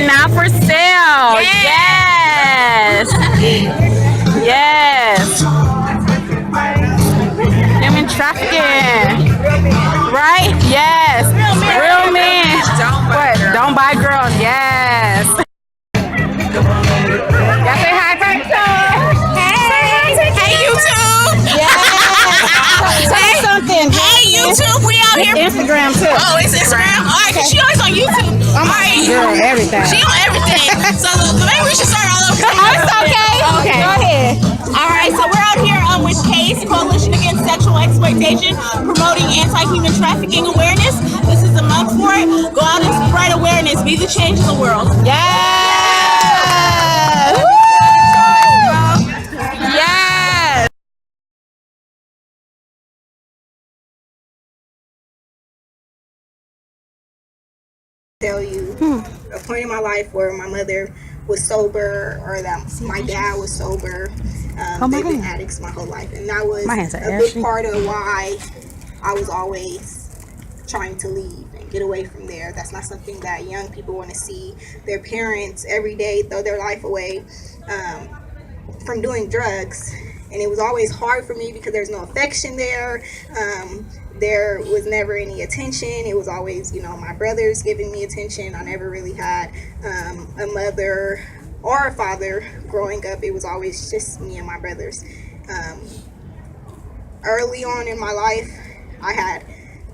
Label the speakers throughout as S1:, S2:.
S1: not for sale. Yes. Yes. Human trafficking. Right? Yes. Real men. Don't buy girls. Yes. Y'all say hi to YouTube.
S2: Hey YouTube.
S1: Say something.
S2: Hey YouTube, we out here.
S1: Instagram too.
S2: Oh, it's Instagram. All right, cause she always on YouTube. All right,
S1: Girl, everything.
S2: she on everything. So maybe we should start all over.
S1: It's okay.
S2: Okay.
S1: Go ahead.
S2: All right, so we're out here with CASE, Coalition Against Sexual Exploitation, promoting anti-human trafficking awareness. This is the month for it. Go out and spread awareness. Be the change in the world.
S1: Yes. Woo! Yes.
S3: Tell you a point in my life where my mother was sober or that my dad was sober. They've been addicts my whole life, and that was a big part of why I was always trying to leave and get away from there. That's not something that young people want to see their parents every day throw their life away from doing drugs. And it was always hard for me because there's no affection there. There was never any attention. It was always, my brothers giving me attention. I never really had a mother or a father growing up. It was always just me and my brothers. Early on in my life, I had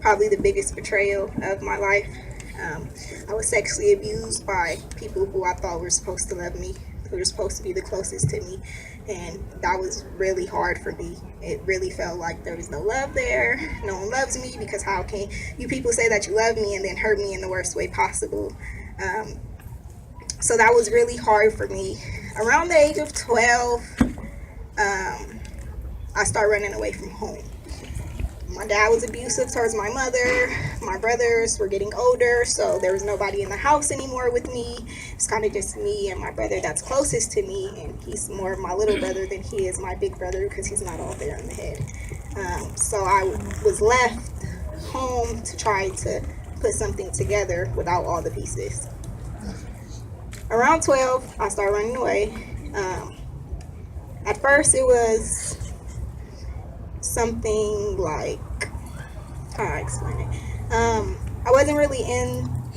S3: probably the biggest betrayal of my life. I was sexually abused by people who I thought were supposed to love me, who were supposed to be the closest to me. And that was really hard for me. It really felt like there was no love there. No one loves me, because how can you people say that you love me and then hurt me in the worst way possible? So that was really hard for me. Around the age of 12, I started running away from home. My dad was abusive towards my mother. My brothers were getting older, so there was nobody in the house anymore with me. It's kind of just me and my brother that's closest to me, and he's more of my little brother than he is my big brother because he's not all there in the head. So I was left home to try to put something together without all the pieces. Around 12, I started running away. At first, it was something like, how do I explain it? I wasn't really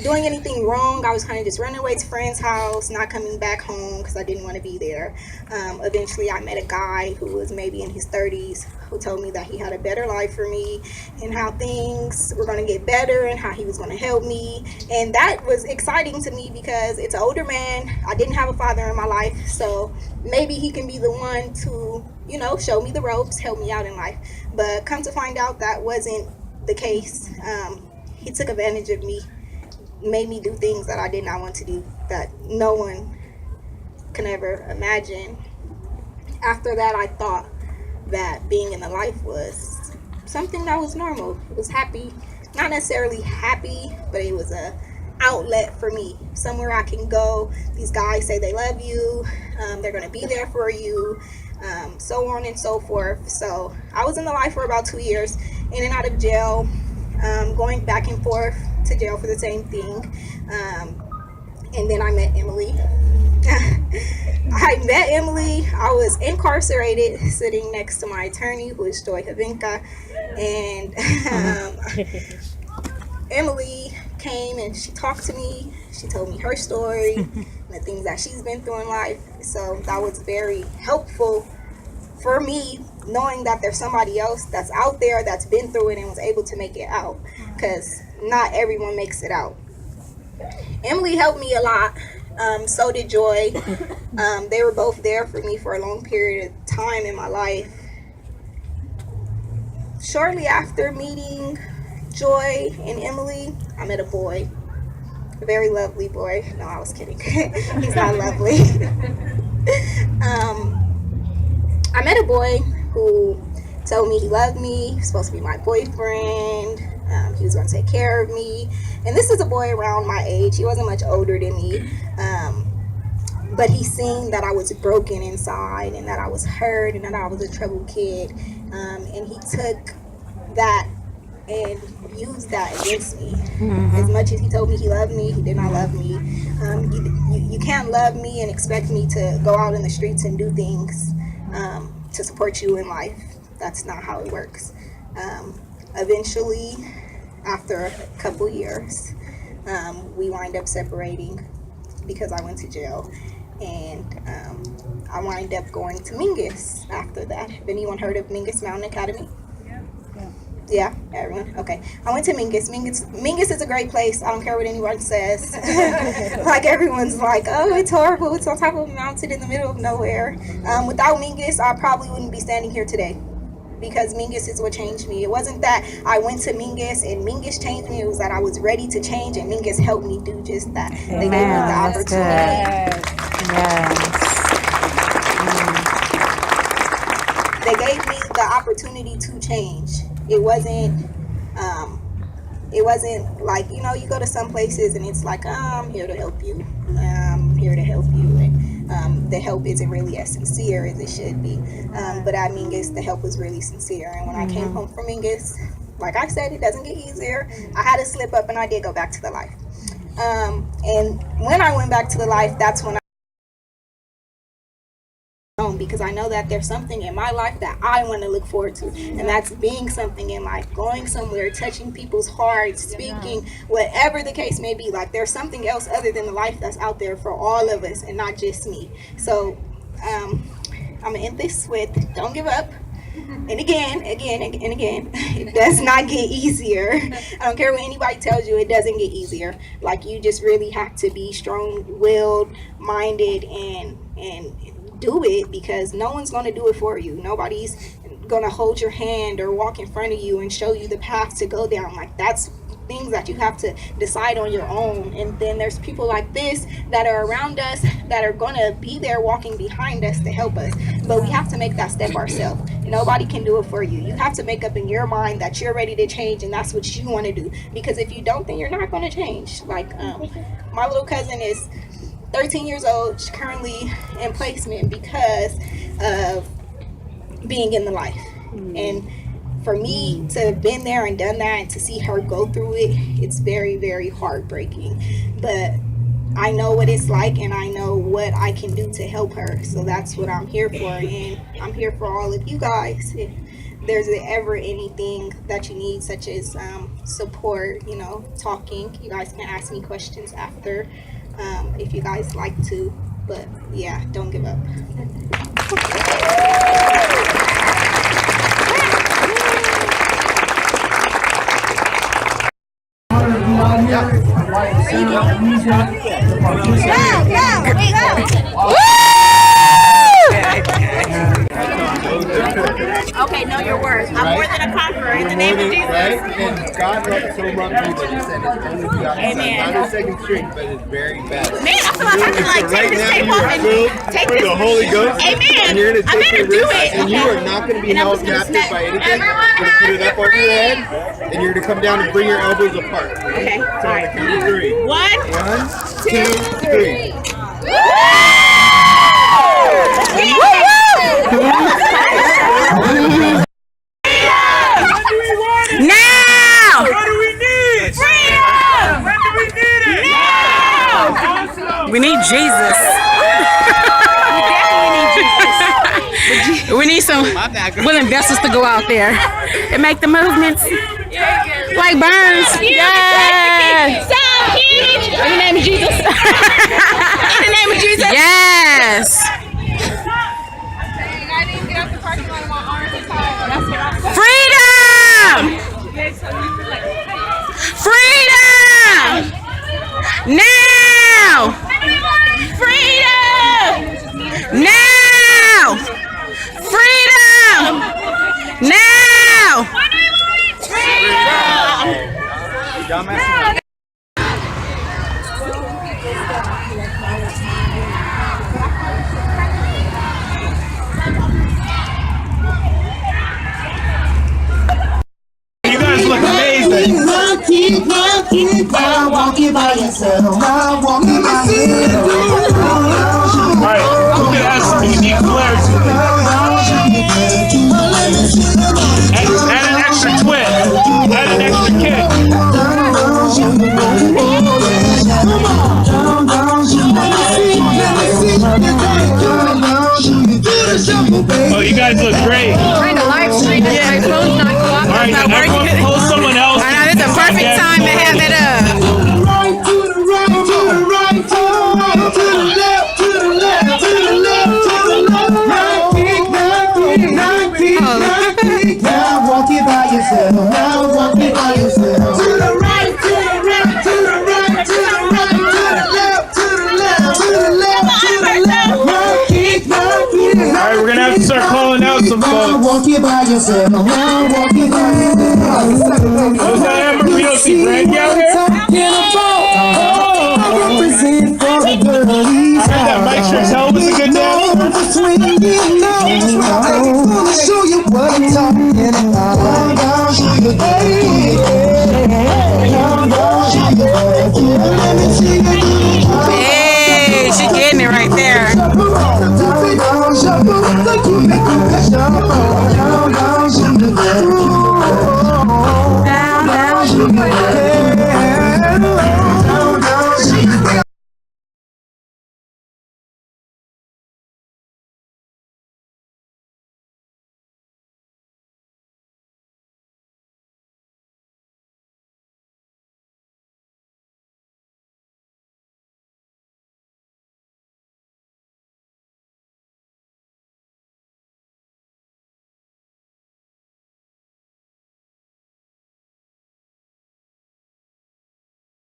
S3: doing anything wrong. I was kind of just running away to friend's house, not coming back home because I didn't want to be there. Eventually, I met a guy who was maybe in his 30s who told me that he had a better life for me and how things were going to get better and how he was going to help me. And that was exciting to me because it's an older man. I didn't have a father in my life, so maybe he can be the one to, show me the ropes, help me out in life. But come to find out, that wasn't the case. He took advantage of me, made me do things that I did not want to do, that no one can ever imagine. After that, I thought that being in the life was something that was normal. It was happy, not necessarily happy, but it was a outlet for me, somewhere I can go. These guys say they love you, they're going to be there for you, so on and so forth. So I was in the life for about 2 years, in and out of jail, going back and forth to jail for the same thing. And then I met Emily. I met Emily. I was incarcerated, sitting next to my attorney, who is Joy Havinka. And Emily came and she talked to me. She told me her story, the things that she's been through in life. So that was very helpful for me, knowing that there's somebody else that's out there that's been through it and was able to make it out, because not everyone makes it out. Emily helped me a lot. So did Joy. They were both there for me for a long period of time in my life. Shortly after meeting Joy and Emily, I met a boy, a very lovely boy. No, I was kidding. He's not lovely. I met a boy who told me he loved me. He was supposed to be my boyfriend. He was going to take care of me. And this is a boy around my age. He wasn't much older than me. But he seen that I was broken inside and that I was hurt and that I was a troubled kid. And he took that and used that against me. As much as he told me he loved me, he did not love me. You can't love me and expect me to go out in the streets and do things to support you in life. That's not how it works. Eventually, after a couple years, we wind up separating because I went to jail, and I wind up going to Mingus after that. Have anyone heard of Mingus Mountain Academy? Yeah, everyone. Okay, I went to Mingus. Mingus is a great place. I don't care what anyone says. Like, everyone's like, oh, it's horrible. It's on top of a mountain in the middle of nowhere. Without Mingus, I probably wouldn't be standing here today, because Mingus is what changed me. It wasn't that I went to Mingus and Mingus changed me. It was that I was ready to change, and Mingus helped me do just that. They gave me the opportunity. They gave me the opportunity to change. It wasn't like, you know, you go to some places and it's like, I'm here to help you. I'm here to help you. And the help isn't really as sincere as it should be. But at Mingus, the help was really sincere. And when I came home from Mingus, like I said, it doesn't get easier. I had to slip up, and I did go back to the life. And when I went back to the life, that's when because I know that there's something in my life that I want to look forward to, and that's being something in life, going somewhere, touching people's hearts, speaking, whatever the case may be. Like, there's something else other than the life that's out there for all of us, and not just me. So I'm gonna end this with, don't give up. And again, it does not get easier. I don't care what anybody tells you, it doesn't get easier. Like, you just really have to be strong-willed, minded, and do it, because no one's going to do it for you. Nobody's going to hold your hand or walk in front of you and show you the path to go down. Like, that's things that you have to decide on your own. And then there's people like this that are around us that are going to be there walking behind us to help us, but we have to make that step ourselves. Nobody can do it for you. You have to make up in your mind that you're ready to change, and that's what you want to do, because if you don't, then you're not going to change. Like, my little cousin is 13 years old. She's currently in placement because of being in the life. And for me to have been there and done that, and to see her go through it, it's very, very heartbreaking. But I know what it's like, and I know what I can do to help her. So that's what I'm here for, and I'm here for all of you guys. If there's ever anything that you need, such as support, you know, talking, you guys can ask me questions after. If you guys like to, but yeah, don't give up.
S2: Okay, know your worth. I'm more than a conqueror in the name of Jesus.
S4: Right? And God loves so much people that He sent His only begotten Son.
S2: Amen.
S4: Not a second string, but His very best.
S2: Man, I feel like I can like take this tape off and take
S4: with
S2: this.
S4: the Holy Ghost.
S2: Amen.
S4: And you're going to
S2: I
S4: take
S2: better
S4: your
S2: do
S4: wrist,
S2: it.
S4: and you are not going to be
S2: And I'm
S4: held
S2: just gonna
S4: captive
S2: snap.
S4: by anything. You're going to put it up over your head, and you're going to come down and bring your elbows apart.
S2: Okay, all
S4: So on
S2: right.
S4: the count of three.
S2: 1,
S4: 1, 2, 3.
S1: Now!
S5: What do we need?
S2: freedom!
S5: When do we need it?
S2: Now!
S1: We need Jesus. We need some willing vessels to go out there and make the movements. Like Burns. Yes.
S2: So huge! In the name of Jesus. In the name of Jesus.
S1: Yes. Freedom! Freedom! Now!
S2: Freedom!
S1: Now! Freedom! Now!
S4: Y'all messing up.
S5: You guys look amazing.
S6: Walking by yourself. Walking by yourself.
S5: Right. Look at us. We need clarity. Add an extra twin. Add an
S6: yourself. Now walk it by yourself. To the right, to the right, to the right, to the right, to the left, to the left, to the left, to the left. Rock it, rock it.
S5: All right, we're gonna have to start calling out some
S6: Now
S5: folks.
S6: walk it by yourself. Now walk it by yourself.
S5: Was that Amber? We don't see Brandy out here? I heard that Mike Shrik's Hell was a good dance.
S6: Show you what I'm talking about.
S1: Hey, she getting it right there.